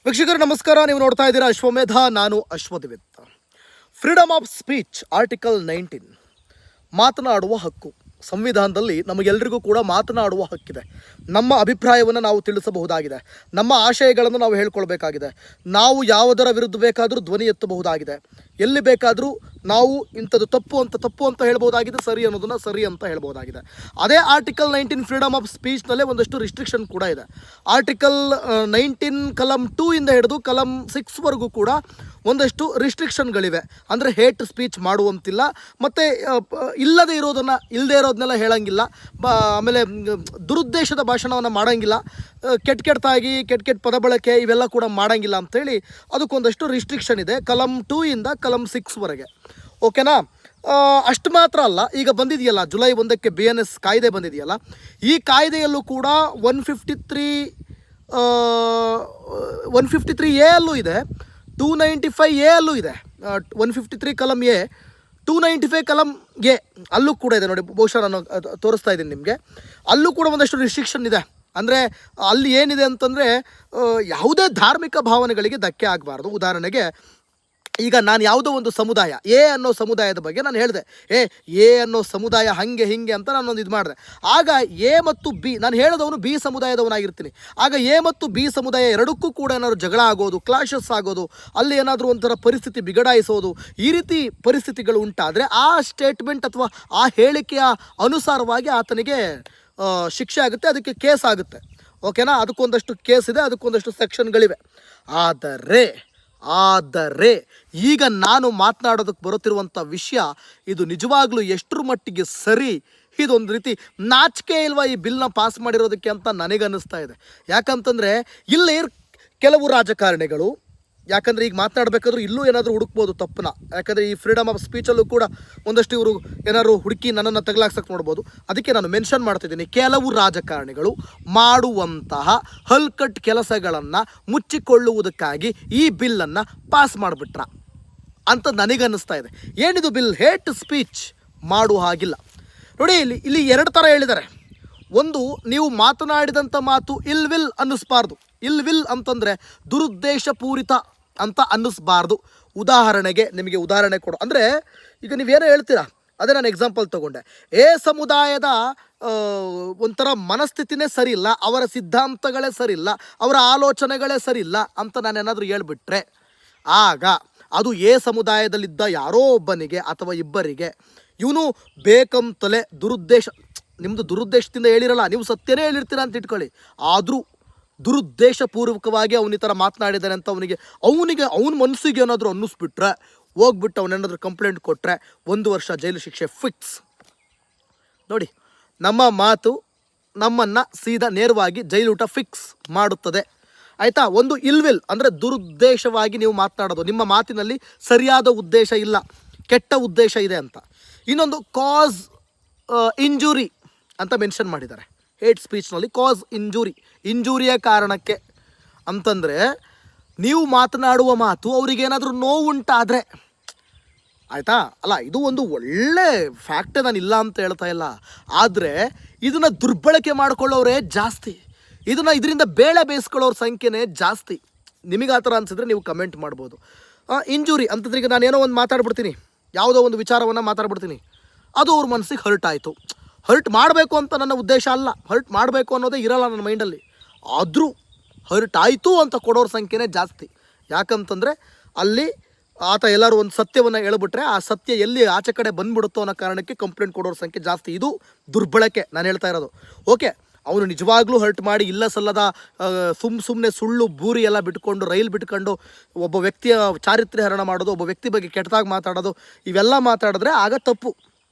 ವೀಕ್ಷಕರು ನಮಸ್ಕಾರ. ನೀವು ನೋಡ್ತಾ ಇದ್ದೀರಾ ಅಶ್ವಮೇಧ. ನಾನು ಅಶ್ವದಿವಿತ್. ಫ್ರೀಡಮ್ ಆಫ್ ಸ್ಪೀಚ್ ಆರ್ಟಿಕಲ್ 19 ಮಾತನಾಡುವ ಹಕ್ಕು. ಸಂವಿಧಾನದಲ್ಲಿ ನಮಗೆಲ್ಲರಿಗೂ ಕೂಡ ಮಾತನಾಡುವ ಹಕ್ಕಿದೆ. ನಮ್ಮ ಅಭಿಪ್ರಾಯವನ್ನು ನಾವು ತಿಳಿಸಬಹುದಾಗಿದೆ. ನಮ್ಮ ಆಶಯಗಳನ್ನು ನಾವು ಹೇಳ್ಕೊಳ್ಬೇಕಾಗಿದೆ. ನಾವು ಯಾವುದರ ವಿರುದ್ಧ ಬೇಕಾದರೂ ಧ್ವನಿ ಎತ್ತಬಹುದಾಗಿದೆ. ಎಲ್ಲಿ ಬೇಕಾದರೂ ನಾವು ಇಂಥದ್ದು ತಪ್ಪು ಅಂತ ಹೇಳ್ಬೋದಾಗಿದೆ, ಸರಿ ಅನ್ನೋದನ್ನು ಸರಿ ಅಂತ ಹೇಳ್ಬೋದಾಗಿದೆ. ಅದೇ ಆರ್ಟಿಕಲ್ 19 ಫ್ರೀಡಮ್ ಆಫ್ ಸ್ಪೀಚ್ನಲ್ಲೇ ಒಂದಷ್ಟು ರಿಸ್ಟ್ರಿಕ್ಷನ್ ಕೂಡ ಇದೆ. ಆರ್ಟಿಕಲ್ 19 ಕಲಮ್ 2 ಇಂದ ಹಿಡಿದು ಕಲಮ್ 6ವರೆಗೂ ಕೂಡ ಒಂದಷ್ಟು ರಿಸ್ಟ್ರಿಕ್ಷನ್ಗಳಿವೆ. ಅಂದರೆ ಹೇಟ್ ಸ್ಪೀಚ್ ಮಾಡುವಂತಿಲ್ಲ, ಮತ್ತು ಇಲ್ಲದೇ ಇರೋದನ್ನೆಲ್ಲ ಹೇಳಂಗಿಲ್ಲ. ಆಮೇಲೆ ದುರುದ್ದೇಶದ ಭಾಷಣವನ್ನು ಮಾಡೋಂಗಿಲ್ಲ. ಕೆಟ್ಟ ಪದ ಬಳಕೆ ಇವೆಲ್ಲ ಕೂಡ ಮಾಡೋಂಗಿಲ್ಲ ಅಂಥೇಳಿ ಅದಕ್ಕೊಂದಷ್ಟು ರಿಸ್ಟ್ರಿಕ್ಷನ್ ಇದೆ ಕಲಮ್ 2 ಇಂದ ಕಲಮ್ 6ವರೆಗೆ. ಓಕೆನಾ? ಅಷ್ಟು ಮಾತ್ರ ಅಲ್ಲ, ಈಗ ಬಂದಿದೆಯಲ್ಲ ಜುಲೈ 1ಕ್ಕೆ BNS ಕಾಯ್ದೆ ಬಂದಿದೆಯಲ್ಲ, ಈ ಕಾಯ್ದೆಯಲ್ಲೂ ಕೂಡ 153A ಅಲ್ಲೂ ಇದೆ, 295A ಅಲ್ಲೂ ಇದೆ. 153 ಕಲಮ್ ಎ, 295 ಕಲಮ್ ಎ ಅಲ್ಲೂ ಕೂಡ ಇದೆ. ನೋಡಿ, ಬಹುಶಃ ನಾನು ತೋರಿಸ್ತಾ ಇದ್ದೀನಿ ನಿಮಗೆ. ಅಲ್ಲೂ ಕೂಡ ಒಂದಷ್ಟು ರಿಸ್ಟ್ರಿಕ್ಷನ್ ಇದೆ. ಅಂದರೆ ಅಲ್ಲಿ ಏನಿದೆ ಅಂತಂದರೆ, ಯಾವುದೇ ಧಾರ್ಮಿಕ ಭಾವನೆಗಳಿಗೆ ಧಕ್ಕೆ ಆಗಬಾರ್ದು. ಉದಾಹರಣೆಗೆ, ಈಗ ನಾನು ಯಾವುದೋ ಒಂದು ಸಮುದಾಯ ಎ ಅನ್ನೋ ಸಮುದಾಯದ ಬಗ್ಗೆ ನಾನು ಹೇಳಿದೆ, ಎ ಅನ್ನೋ ಸಮುದಾಯ ಹಾಗೆ ಹಿಂಗೆ ಅಂತ ನಾನೊಂದು ಇದು ಮಾಡಿದೆ. ಆಗ ಎ ಮತ್ತು ಬಿ, ನಾನು ಹೇಳಿದವನು ಬಿ ಸಮುದಾಯದವನಾಗಿರ್ತೀನಿ. ಆಗ ಎ ಮತ್ತು ಬಿ ಸಮುದಾಯ ಎರಡಕ್ಕೂ ಕೂಡ ಏನಾದರೂ ಜಗಳ ಆಗೋದು, ಕ್ಲಾಶಸ್ ಆಗೋದು, ಅಲ್ಲಿ ಏನಾದರೂ ಒಂಥರ ಪರಿಸ್ಥಿತಿ ಬಿಗಡಾಯಿಸೋದು, ಈ ರೀತಿ ಪರಿಸ್ಥಿತಿಗಳು ಉಂಟಾದರೆ ಆ ಸ್ಟೇಟ್ಮೆಂಟ್ ಅಥವಾ ಆ ಹೇಳಿಕೆಯ ಅನುಸಾರವಾಗಿ ಆತನಿಗೆ ಶಿಕ್ಷೆ ಆಗುತ್ತೆ, ಅದಕ್ಕೆ ಕೇಸ್ ಆಗುತ್ತೆ. ಓಕೆನಾ? ಅದಕ್ಕೊಂದಷ್ಟು ಕೇಸ್ ಇದೆ, ಅದಕ್ಕೊಂದಷ್ಟು ಸೆಕ್ಷನ್ಗಳಿವೆ. ಆದರೆ ಈಗ ನಾನು ಮಾತನಾಡೋದಕ್ಕೆ ಬರುತ್ತಿರುವಂಥ ವಿಷಯ ಇದು ನಿಜವಾಗ್ಲೂ ಎಷ್ಟರ ಮಟ್ಟಿಗೆ ಸರಿ, ಇದೊಂದು ರೀತಿ ನಾಚಿಕೆ ಇಲ್ವಾ ಈ ಬಿಲ್ನ ಪಾಸ್ ಮಾಡಿರೋದಕ್ಕೆ ಅಂತ ನನಗನ್ನಿಸ್ತಾ ಇದೆ. ಯಾಕಂತಂದರೆ ಇಲ್ಲಿ ಕೆಲವು ರಾಜಕಾರಣಿಗಳು, ಯಾಕಂದರೆ ಈಗ ಮಾತನಾಡಬೇಕಾದ್ರೂ ಇಲ್ಲೂ ಏನಾದರೂ ಹುಡುಕ್ಬೋದು ತಪ್ಪನ್ನ. ಯಾಕಂದರೆ ಈ ಫ್ರೀಡಮ್ ಆಫ್ ಸ್ಪೀಚಲ್ಲೂ ಕೂಡ ಒಂದಷ್ಟು ಇವರು ಏನಾದ್ರು ಹುಡುಕಿ ನನ್ನನ್ನು ತಗಲಾಕ್ಸಕ್ಕೆ ನೋಡ್ಬೋದು. ಅದಕ್ಕೆ ನಾನು ಮೆನ್ಷನ್ ಮಾಡ್ತಿದ್ದೀನಿ, ಕೆಲವು ರಾಜಕಾರಣಿಗಳು ಮಾಡುವಂತಹ ಹಲ್ಕಟ್ ಕೆಲಸಗಳನ್ನು ಮುಚ್ಚಿಕೊಳ್ಳುವುದಕ್ಕಾಗಿ ಈ ಬಿಲ್ಲನ್ನು ಪಾಸ್ ಮಾಡಿಬಿಟ್ರ ಅಂತ ನನಗನ್ನಿಸ್ತಾ ಇದೆ. ಏನಿದು ಬಿಲ್? ಹೇಟ್ ಸ್ಪೀಚ್ ಮಾಡುವ ಹಾಗಿಲ್ಲ. ನೋಡಿ, ಇಲ್ಲಿ ಎರಡು ಥರ ಹೇಳಿದ್ದಾರೆ. ಒಂದು, ನೀವು ಮಾತನಾಡಿದಂಥ ಮಾತು ಇಲ್ವಿಲ್ ಅನ್ನಿಸ್ಬಾರ್ದು. ಇಲ್ವಿಲ್ ಅಂತಂದರೆ ದುರುದ್ದೇಶಪೂರಿತ ಅಂತ ಅನ್ನಿಸ್ಬಾರ್ದು. ಉದಾಹರಣೆಗೆ ನಿಮಗೆ ಉದಾಹರಣೆ ಕೊಡು ಅಂದರೆ, ಈಗ ನೀವೇನೋ ಹೇಳ್ತೀರಾ, ಅದೇ ನಾನು ಎಕ್ಸಾಂಪಲ್ ತೊಗೊಂಡೆ. ಎ ಸಮುದಾಯದ ಒಂಥರ ಮನಸ್ಥಿತಿನೇ ಸರಿ ಇಲ್ಲ, ಅವರ ಸಿದ್ಧಾಂತಗಳೇ ಸರಿ ಇಲ್ಲ, ಅವರ ಆಲೋಚನೆಗಳೇ ಸರಿ ಇಲ್ಲ ಅಂತ ನಾನೇನಾದರೂ ಹೇಳ್ಬಿಟ್ರೆ, ಆಗ ಅದು ಎ ಸಮುದಾಯದಲ್ಲಿದ್ದ ಯಾರೋ ಒಬ್ಬನಿಗೆ ಅಥವಾ ಇಬ್ಬರಿಗೆ ಇವನು ಬೇಕಂತಲೇ ನಿಮ್ಮದು ದುರುದ್ದೇಶದಿಂದ ಹೇಳಿರಲ್ಲ, ನೀವು ಸತ್ಯನೇ ಹೇಳಿರ್ತೀರ ಅಂತ ಇಟ್ಕೊಳ್ಳಿ, ಆದರೂ ದುರುದ್ದೇಶಪೂರ್ವಕವಾಗಿ ಅವನ ಈ ಥರ ಮಾತನಾಡಿದ್ದಾನೆ ಅಂತ ಅವನ ಮನಸ್ಸಿಗೆ ಏನಾದರೂ ಅನ್ನಿಸ್ಬಿಟ್ರೆ, ಹೋಗ್ಬಿಟ್ಟು ಅವನೇನಾದರೂ ಕಂಪ್ಲೇಂಟ್ ಕೊಟ್ಟರೆ 1 ವರ್ಷ ಜೈಲು ಶಿಕ್ಷೆ ಫಿಕ್ಸ್. ನೋಡಿ, ನಮ್ಮ ಮಾತು ನಮ್ಮನ್ನು ಸೀದಾ ನೇರವಾಗಿ ಜೈಲೂಟ ಫಿಕ್ಸ್ ಮಾಡುತ್ತದೆ. ಆಯಿತಾ? ಒಂದು ಇಲ್ವಿಲ್ ಅಂದರೆ ದುರುದ್ದೇಶವಾಗಿ ನೀವು ಮಾತನಾಡೋದು, ನಿಮ್ಮ ಮಾತಿನಲ್ಲಿ ಸರಿಯಾದ ಉದ್ದೇಶ ಇಲ್ಲ, ಕೆಟ್ಟ ಉದ್ದೇಶ ಇದೆ ಅಂತ. ಇನ್ನೊಂದು ಕಾಸ್ ಇಂಜುರಿ ಅಂತ ಮೆನ್ಷನ್ ಮಾಡಿದ್ದಾರೆ ಹೇಟ್ ಸ್ಪೀಚ್ನಲ್ಲಿ. ಕಾಸ್ ಇಂಜುರಿಯ ಕಾರಣಕ್ಕೆ ಅಂತಂದರೆ, ನೀವು ಮಾತನಾಡುವ ಮಾತು ಅವರಿಗೇನಾದರೂ ನೋವುಂಟಾದರೆ, ಆಯಿತಾ? ಅಲ್ಲ, ಇದು ಒಂದು ಒಳ್ಳೆ ಫ್ಯಾಕ್ಟೇ, ನಾನು ಇಲ್ಲ ಅಂತ ಹೇಳ್ತಾ ಇಲ್ಲ. ಆದರೆ ಇದನ್ನು ದುರ್ಬಳಕೆ ಮಾಡಿಕೊಳ್ಳೋರೇ ಜಾಸ್ತಿ, ಇದರಿಂದ ಬೇಳೆ ಬೇಯಿಸ್ಕೊಳ್ಳೋರ ಸಂಖ್ಯೆನೇ ಜಾಸ್ತಿ. ನಿಮಗೆ ಆ ಥರ ಅನಿಸಿದ್ರೆ ನೀವು ಕಮೆಂಟ್ ಮಾಡ್ಬೋದು. ಇಂಜುರಿ ಅಂತಂದ್ರೆ, ಈಗ ನಾನೇನೋ ಒಂದು ಮಾತಾಡ್ಬಿಡ್ತೀನಿ, ಯಾವುದೋ ಒಂದು ವಿಚಾರವನ್ನು ಮಾತಾಡ್ಬಿಡ್ತೀನಿ, ಅದು ಅವ್ರ ಮನಸ್ಸಿಗೆ ಹರ್ಟ್ ಆಯಿತು. ಹರ್ಟ್ ಮಾಡಬೇಕು ಅಂತ ನನ್ನ ಉದ್ದೇಶ ಅಲ್ಲ, ಹರ್ಟ್ ಮಾಡಬೇಕು ಅನ್ನೋದೇ ಇರಲ್ಲ ನನ್ನ ಮೈಂಡಲ್ಲಿ, ಆದರೂ ಹರ್ಟ್ ಆಯಿತು ಅಂತ ಕೊಡೋರ ಸಂಖ್ಯೆನೇ ಜಾಸ್ತಿ. ಯಾಕಂತಂದರೆ ಅಲ್ಲಿ ಆತ ಎಲ್ಲರೂ ಒಂದು ಸತ್ಯವನ್ನು ಹೇಳ್ಬಿಟ್ರೆ ಆ ಸತ್ಯ ಎಲ್ಲಿ ಆಚೆ ಕಡೆ ಬಂದ್ಬಿಡುತ್ತೋ ಅನ್ನೋ ಕಾರಣಕ್ಕೆ ಕಂಪ್ಲೇಂಟ್ ಕೊಡೋರ ಸಂಖ್ಯೆ ಜಾಸ್ತಿ. ಇದು ದುರ್ಬಳಕೆ ನಾನು ಹೇಳ್ತಾ ಇರೋದು. ಓಕೆ, ಅವನು ನಿಜವಾಗ್ಲೂ ಹರ್ಟ್ ಮಾಡಿ ಇಲ್ಲ ಸಲ್ಲದ ಸುಮ್ಮನೆ ಸುಳ್ಳು ಬೂರಿ ಎಲ್ಲ ಬಿಟ್ಕೊಂಡು, ರೈಲ್ ಬಿಟ್ಕೊಂಡು ಒಬ್ಬ ವ್ಯಕ್ತಿಯ ಚಾರಿತ್ರ್ಯ ಹರಣ ಮಾಡೋದು, ಒಬ್ಬ ವ್ಯಕ್ತಿ ಬಗ್ಗೆ ಕೆಟ್ಟದಾಗಿ ಮಾತಾಡೋದು, ಇವೆಲ್ಲ ಮಾತಾಡಿದ್ರೆ ಆಗ ತಪ್ಪು.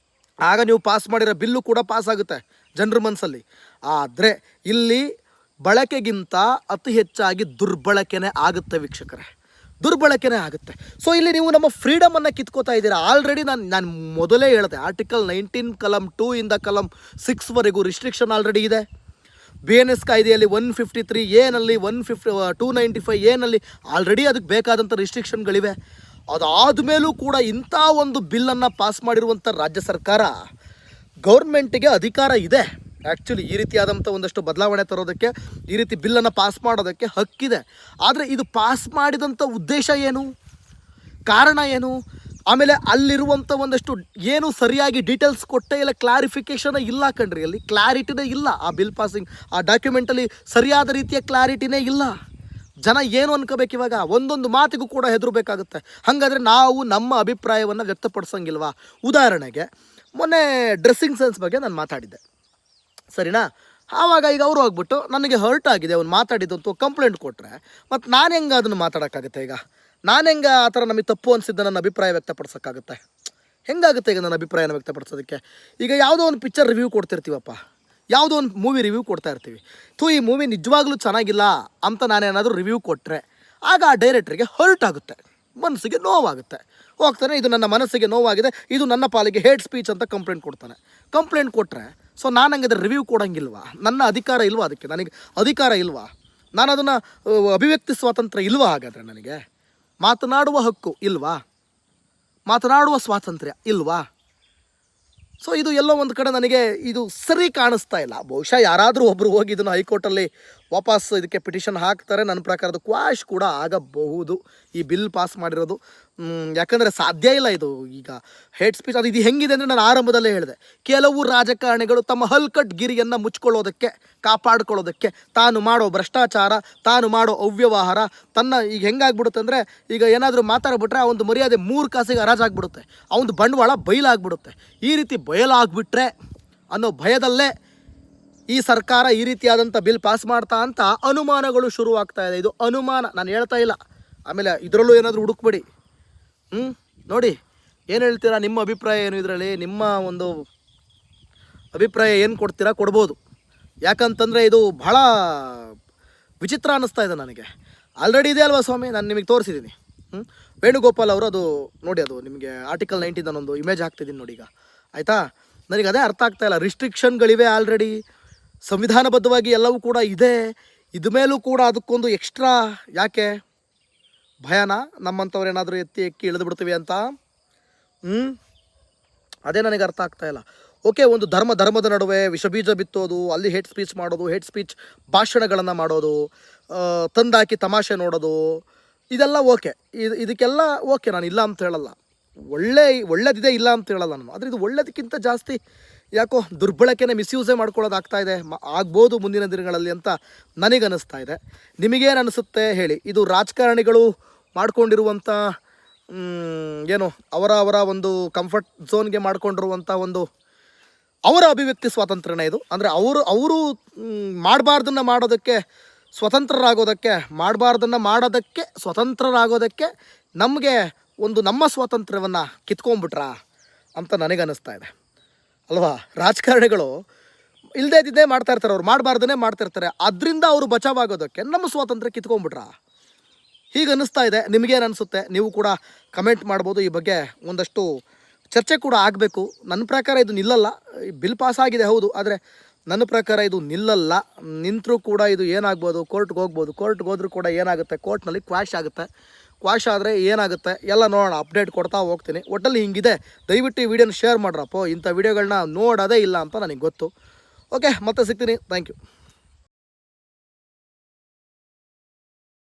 ಆಗ ನೀವು ಪಾಸ್ ಮಾಡಿರೋ ಬಿಲ್ಲು ಕೂಡ ಪಾಸ್ ಆಗುತ್ತೆ ಜನರ ಮನಸ್ಸಲ್ಲಿ. ಆದರೆ ಇಲ್ಲಿ ಬಳಕೆಗಿಂತ ಅತಿ ಹೆಚ್ಚಾಗಿ ದುರ್ಬಳಕೆನೇ ಆಗುತ್ತೆ ವೀಕ್ಷಕರೇ, ದುರ್ಬಳಕೆನೇ ಆಗುತ್ತೆ. ಸೊ ಇಲ್ಲಿ ನೀವು ನಮ್ಮ ಫ್ರೀಡಮನ್ನು ಕಿತ್ಕೋತಾ ಇದ್ದೀರಾ. ಆಲ್ರೆಡಿ ನಾನು ಮೊದಲೇ ಹೇಳಿದೆ, ಆರ್ಟಿಕಲ್ 19 ಕಲಮ್ 2 ಇಂದ ಕಲಮ್ 6ವರೆಗೂ ರಿಸ್ಟ್ರಿಕ್ಷನ್ ಆಲ್ರೆಡಿ ಇದೆ. BNS ಕಾಯ್ದೆಯಲ್ಲಿ 153A ನಲ್ಲಿ 295A ನಲ್ಲಿ ಆಲ್ರೆಡಿ ಅದಕ್ಕೆ ಬೇಕಾದಂಥ ರಿಸ್ಟ್ರಿಕ್ಷನ್ಗಳಿವೆ. ಅದಾದ ಮೇಲೂ ಕೂಡ ಇಂಥ ಒಂದು ಬಿಲ್ಲನ್ನು ಪಾಸ್ ಮಾಡಿರುವಂಥ ರಾಜ್ಯ ಸರ್ಕಾರ, ಗೌರ್ಮೆಂಟಿಗೆ ಅಧಿಕಾರ ಇದೆ. ಆ್ಯಕ್ಚುಲಿ ಈ ರೀತಿಯಾದಂಥ ಒಂದಷ್ಟು ಬದಲಾವಣೆ ತರೋದಕ್ಕೆ, ಈ ರೀತಿ ಬಿಲ್ಲನ್ನು ಪಾಸ್ ಮಾಡೋದಕ್ಕೆ ಹಕ್ಕಿದೆ. ಆದರೆ ಇದು ಪಾಸ್ ಮಾಡಿದಂಥ ಉದ್ದೇಶ ಏನು, ಕಾರಣ ಏನು, ಆಮೇಲೆ ಅಲ್ಲಿರುವಂಥ ಒಂದಷ್ಟು ಏನು ಸರಿಯಾಗಿ ಡೀಟೇಲ್ಸ್ ಕೊಟ್ಟೇ ಇಲ್ಲ, ಕ್ಲಾರಿಫಿಕೇಷನ್ ಇಲ್ಲ ಕಣ್ರಿ. ಅಲ್ಲಿ ಕ್ಲಾರಿಟಿನೇ ಇಲ್ಲ. ಆ ಬಿಲ್ ಪಾಸಿಂಗ್ ಆ ಡಾಕ್ಯುಮೆಂಟಲ್ಲಿ ಸರಿಯಾದ ರೀತಿಯ ಕ್ಲಾರಿಟಿನೇ ಇಲ್ಲ. ಜನ ಏನು ಅನ್ಕೋಬೇಕು ಇವಾಗ, ಒಂದೊಂದು ಮಾತಿಗೂ ಕೂಡ ಹೆದರಬೇಕಾಗುತ್ತೆ. ಹಾಗಾದರೆ ನಾವು ನಮ್ಮ ಅಭಿಪ್ರಾಯವನ್ನು ವ್ಯಕ್ತಪಡಿಸೋಂಗಿಲ್ವಾ? ಉದಾಹರಣೆಗೆ ಮೊನ್ನೆ ಡ್ರೆಸ್ಸಿಂಗ್ ಸೆನ್ಸ್ ಬಗ್ಗೆ ನಾನು ಮಾತಾಡಿದ್ದೆ, ಸರಿನಾ? ಆವಾಗ ಈಗ ಅವರು ಹೋಗ್ಬಿಟ್ಟು ನನಗೆ ಹರ್ಟ್ ಆಗಿದೆ ಅವ್ನು ಮಾತಾಡಿದ್ದು ಅಂತ ಕಂಪ್ಲೇಂಟ್ ಕೊಟ್ಟರೆ, ಮತ್ತು ನಾನು ಹೆಂಗೆ ಅದನ್ನು ಮಾತಾಡೋಕ್ಕಾಗುತ್ತೆ? ಈಗ ನಾನು ಹೆಂಗೆ ಆ ಥರ ನಮಗೆ ತಪ್ಪು ಅನಿಸಿದ್ದ ನನ್ನ ಅಭಿಪ್ರಾಯ ವ್ಯಕ್ತಪಡಿಸೋಕ್ಕಾಗುತ್ತೆ? ಹೆಂಗಾಗುತ್ತೆ ಈಗ ನನ್ನ ಅಭಿಪ್ರಾಯನ ವ್ಯಕ್ತಪಡಿಸೋದಕ್ಕೆ? ಈಗ ಯಾವುದೋ ಒಂದು ಪಿಕ್ಚರ್ ರಿವ್ಯೂ ಕೊಡ್ತಿರ್ತೀವಪ್ಪ, ಯಾವುದೋ ಒಂದು ಮೂವಿ ರಿವ್ಯೂ ಕೊಡ್ತಾ ಇರ್ತೀವಿ. ಈ ಮೂವಿ ನಿಜವಾಗ್ಲೂ ಚೆನ್ನಾಗಿಲ್ಲ ಅಂತ ನಾನೇನಾದರೂ ರಿವ್ಯೂ ಕೊಟ್ಟರೆ ಆಗ ಆ ಡೈರೆಕ್ಟ್ರಿಗೆ ಹರ್ಟ್ ಆಗುತ್ತೆ, ಮನಸ್ಸಿಗೆ ನೋವಾಗುತ್ತೆ. ಹೋಗ್ತಾನೆ, ಇದು ನನ್ನ ಮನಸ್ಸಿಗೆ ನೋವಾಗಿದೆ, ಇದು ನನ್ನ ಪಾಲಿಗೆ ಹೇಟ್ ಸ್ಪೀಚ್ ಅಂತ ಕಂಪ್ಲೇಂಟ್ ಕೊಡ್ತಾನೆ. ಕಂಪ್ಲೇಂಟ್ ಕೊಟ್ಟರೆ ಸೊ ನಾನು ಹಂಗಿದ್ರೆ ರಿವ್ಯೂ ಕೊಡೋಂಗಿಲ್ವಾ? ನನ್ನ ಅಧಿಕಾರ ಇಲ್ವಾ ಅದಕ್ಕೆ? ನನಗೆ ಅಧಿಕಾರ ಇಲ್ವಾ? ನಾನು ಅದನ್ನು ಅಭಿವ್ಯಕ್ತಿ ಸ್ವಾತಂತ್ರ್ಯ ಇಲ್ವಾ? ಹಾಗಾದರೆ ನನಗೆ ಮಾತನಾಡುವ ಹಕ್ಕು ಇಲ್ವಾ? ಮಾತನಾಡುವ ಸ್ವಾತಂತ್ರ್ಯ ಇಲ್ವಾ? ಸೊ ಇದು ಎಲ್ಲೋ ಒಂದು ಕಡೆ ನನಗೆ ಇದು ಸರಿ ಕಾಣಿಸ್ತಾ ಇಲ್ಲ. ಬಹುಶಃ ಯಾರಾದರೂ ಒಬ್ಬರು ಹೋಗಿ ಇದನ್ನು ಹೈಕೋರ್ಟಲ್ಲಿ ವಾಪಸ್ ಇದಕ್ಕೆ ಪಿಟಿಷನ್ ಹಾಕ್ತಾರೆ. ನನ್ನ ಪ್ರಕಾರದ ಕ್ವಾಶ್ ಕೂಡ ಆಗಬಹುದು ಈ ಬಿಲ್ ಪಾಸ್ ಮಾಡಿರೋದು. ಯಾಕಂದರೆ ಸಾಧ್ಯ ಇಲ್ಲ ಇದು. ಈಗ ಹೇಟ್ ಸ್ಪೀಚ್ ಅದು ಇದು ಹೆಂಗಿದೆ ಅಂದರೆ, ನಾನು ಆರಂಭದಲ್ಲೇ ಹೇಳಿದೆ, ಕೆಲವು ರಾಜಕಾರಣಿಗಳು ತಮ್ಮ ಹಲ್ಕಟ್ ಗಿರಿಯನ್ನು ಮುಚ್ಕೊಳ್ಳೋದಕ್ಕೆ, ಕಾಪಾಡ್ಕೊಳ್ಳೋದಕ್ಕೆ, ತಾನು ಮಾಡೋ ಭ್ರಷ್ಟಾಚಾರ, ತಾನು ಮಾಡೋ ಅವ್ಯವಹಾರ, ತನ್ನ ಈಗ ಹೆಂಗಾಗ್ಬಿಡುತ್ತೆ ಅಂದರೆ, ಈಗ ಏನಾದರೂ ಮಾತಾಡ್ಬಿಟ್ರೆ ಆ ಒಂದು ಮರ್ಯಾದೆ 3 ಕಾಸಿಗೆ ಹರಾಜಾಗ್ಬಿಡುತ್ತೆ, ಆ ಒಂದು ಬಂಡವಾಳ ಬಯಲಾಗ್ಬಿಡುತ್ತೆ. ಈ ರೀತಿ ಬಯಲಾಗ್ಬಿಟ್ರೆ ಅನ್ನೋ ಭಯದಲ್ಲೇ ಈ ಸರ್ಕಾರ ಈ ರೀತಿಯಾದಂಥ ಬಿಲ್ ಪಾಸ್ ಮಾಡ್ತಾ ಅಂತ ಅನುಮಾನಗಳು ಶುರುವಾಗ್ತಾ ಇದೆ. ಇದು ಅನುಮಾನ, ನಾನು ಹೇಳ್ತಾ ಇಲ್ಲ. ಆಮೇಲೆ ಇದರಲ್ಲೂ ಏನಾದರೂ ಹುಡುಕ್ಬೇಡಿ. ನೋಡಿ ಏನು ಹೇಳ್ತೀರಾ, ನಿಮ್ಮ ಅಭಿಪ್ರಾಯ ಏನು ಇದರಲ್ಲಿ? ನಿಮ್ಮ ಒಂದು ಅಭಿಪ್ರಾಯ ಏನು ಕೊಡ್ತೀರಾ ಕೊಡ್ಬೋದು. ಯಾಕಂತಂದರೆ ಇದು ಬಹಳ ವಿಚಿತ್ರ ಅನ್ನಿಸ್ತಾ ಇದೆ ನನಗೆ. ಆಲ್ರೆಡಿ ಇದೆ ಅಲ್ವಾ ಸ್ವಾಮಿ, ನಾನು ನಿಮಗೆ ತೋರಿಸಿದ್ದೀನಿ. ವೇಣುಗೋಪಾಲ್ ಅವರು, ಅದು ನೋಡಿ, ಅದು ನಿಮಗೆ ಆರ್ಟಿಕಲ್ 19 ನಾನೊಂದು ಇಮೇಜ್ ಹಾಕ್ತಿದ್ದೀನಿ ನೋಡಿ ಈಗ, ಆಯಿತಾ? ನನಗೆ ಅದೇ ಅರ್ಥ ಆಗ್ತಾ ಇಲ್ಲ. ರಿಸ್ಟ್ರಿಕ್ಷನ್ಗಳಿವೆ ಆಲ್ರೆಡಿ, ಸಂವಿಧಾನಬದ್ಧವಾಗಿ ಎಲ್ಲವೂ ಕೂಡ ಇದೆ. ಇದ ಮೇಲೂ ಕೂಡ ಅದಕ್ಕೊಂದು ಎಕ್ಸ್ಟ್ರಾ ಯಾಕೆ? ಭಯನಾ ನಮ್ಮಂಥವ್ರು ಏನಾದರೂ ಎಕ್ಕಿ ಇಳಿದು ಬಿಡ್ತೀವಿ ಅಂತ? ಅದೇ ನನಗೆ ಅರ್ಥ ಆಗ್ತಾ ಇಲ್ಲ. ಓಕೆ, ಒಂದು ಧರ್ಮದ ನಡುವೆ ವಿಷಬೀಜ ಬಿತ್ತೋದು, ಅಲ್ಲಿ ಹೇಟ್ ಸ್ಪೀಚ್ ಮಾಡೋದು, ಹೇಟ್ ಸ್ಪೀಚ್ ಭಾಷಣಗಳನ್ನು ಮಾಡೋದು, ತಂದಾಕಿ ತಮಾಷೆ ನೋಡೋದು, ಇದೆಲ್ಲ ಓಕೆ. ಇದಕ್ಕೆಲ್ಲ ಓಕೆ, ನಾನು ಇಲ್ಲ ಅಂತ ಹೇಳಲ್ಲ. ಒಳ್ಳೇದಿದೆ, ಇಲ್ಲ ಅಂತ ಹೇಳಲ್ಲ ನಾನು. ಆದರೆ ಇದು ಒಳ್ಳೇದಕ್ಕಿಂತ ಜಾಸ್ತಿ ಯಾಕೋ ದುರ್ಬಳಕೆನೇ, ಮಿಸ್ಯೂಸೇ ಮಾಡ್ಕೊಳ್ಳೋದಾಗ್ತಾ ಇದೆ, ಆಗ್ಬೋದು ಮುಂದಿನ ದಿನಗಳಲ್ಲಿ ಅಂತ ನನಗನ್ನಿಸ್ತಾ ಇದೆ. ನಿಮಗೇನು ಅನಿಸುತ್ತೆ ಹೇಳಿ? ಇದು ರಾಜಕಾರಣಿಗಳು ಮಾಡ್ಕೊಂಡಿರುವಂಥ ಏನು ಅವರ ಒಂದು ಕಂಫರ್ಟ್ ಝೋನ್ಗೆ ಮಾಡ್ಕೊಂಡಿರುವಂಥ ಒಂದು ಅವರ ಅಭಿವ್ಯಕ್ತಿ ಸ್ವಾತಂತ್ರ್ಯನೇ ಇದು? ಅಂದರೆ ಅವರು ಮಾಡಬಾರ್ದನ್ನು ಮಾಡೋದಕ್ಕೆ ಸ್ವತಂತ್ರರಾಗೋದಕ್ಕೆ, ಮಾಡಬಾರ್ದನ್ನು ಮಾಡೋದಕ್ಕೆ ಸ್ವತಂತ್ರರಾಗೋದಕ್ಕೆ ನಮಗೆ ಒಂದು ನಮ್ಮ ಸ್ವಾತಂತ್ರ್ಯವನ್ನು ಕಿತ್ಕೊಂಡ್ಬಿಟ್ರಾ ಅಂತ ನನಗನ್ನಿಸ್ತಾ ಇದೆ ಅಲ್ವಾ? ರಾಜಕಾರಣಿಗಳು ಇಲ್ಲದೇ ಇದ್ದಿದ್ದೇ ಮಾಡ್ತಾ ಇರ್ತಾರೆ, ಅವ್ರು ಮಾಡಬಾರ್ದನ್ನೇ ಮಾಡ್ತಿರ್ತಾರೆ. ಅದರಿಂದ ಅವರು ಬಚಾವಾಗೋದಕ್ಕೆ ನಮ್ಮ ಸ್ವಾತಂತ್ರ್ಯ ಕಿತ್ಕೊಂಡ್ಬಿಟ್ರಾ? ಹೀಗೆ ಅನ್ನಿಸ್ತಾ ಇದೆ. ನಿಮಗೇನು ಅನಿಸುತ್ತೆ? ನೀವು ಕೂಡ ಕಮೆಂಟ್ ಮಾಡ್ಬೋದು. ಈ ಬಗ್ಗೆ ಒಂದಷ್ಟು ಚರ್ಚೆ ಕೂಡ ಆಗಬೇಕು. ನನ್ನ ಪ್ರಕಾರ ಇದು ನಿಲ್ಲಲ್ಲ. ಬಿಲ್ ಪಾಸ್ ಆಗಿದೆ ಹೌದು, ಆದರೆ ನನ್ನ ಪ್ರಕಾರ ಇದು ನಿಲ್ಲಲ್ಲ. ನಿಂತರೂ ಕೂಡ ಇದು ಏನಾಗ್ಬೋದು, ಕೋರ್ಟ್ಗೆ ಹೋಗ್ಬೋದು. ಕೋರ್ಟ್ಗೆ ಹೋದ್ರೂ ಕೂಡ ಏನಾಗುತ್ತೆ, ಕೋರ್ಟ್ನಲ್ಲಿ ಕ್ವಾಶ್ ಆಗುತ್ತೆ. ಕ್ವಾಶ್ ಆದರೆ ಏನಾಗುತ್ತೆ ಎಲ್ಲ ನೋಡೋಣ, ಅಪ್ಡೇಟ್ ಕೊಡ್ತಾ ಹೋಗ್ತೀನಿ. ಒಟ್ಟಲ್ಲಿ ಹಿಂಗಿದೆ. ದಯವಿಟ್ಟು ಈ ವಿಡಿಯೋನ ಶೇರ್ ಮಾಡ್ರಪ್ಪ. ಇಂಥ ವಿಡಿಯೋಗಳನ್ನ ನೋಡೋದೇ ಇಲ್ಲ ಅಂತ ನನಗೆ ಗೊತ್ತು. ಓಕೆ, ಮತ್ತೆ ಸಿಗ್ತೀನಿ. Thank you.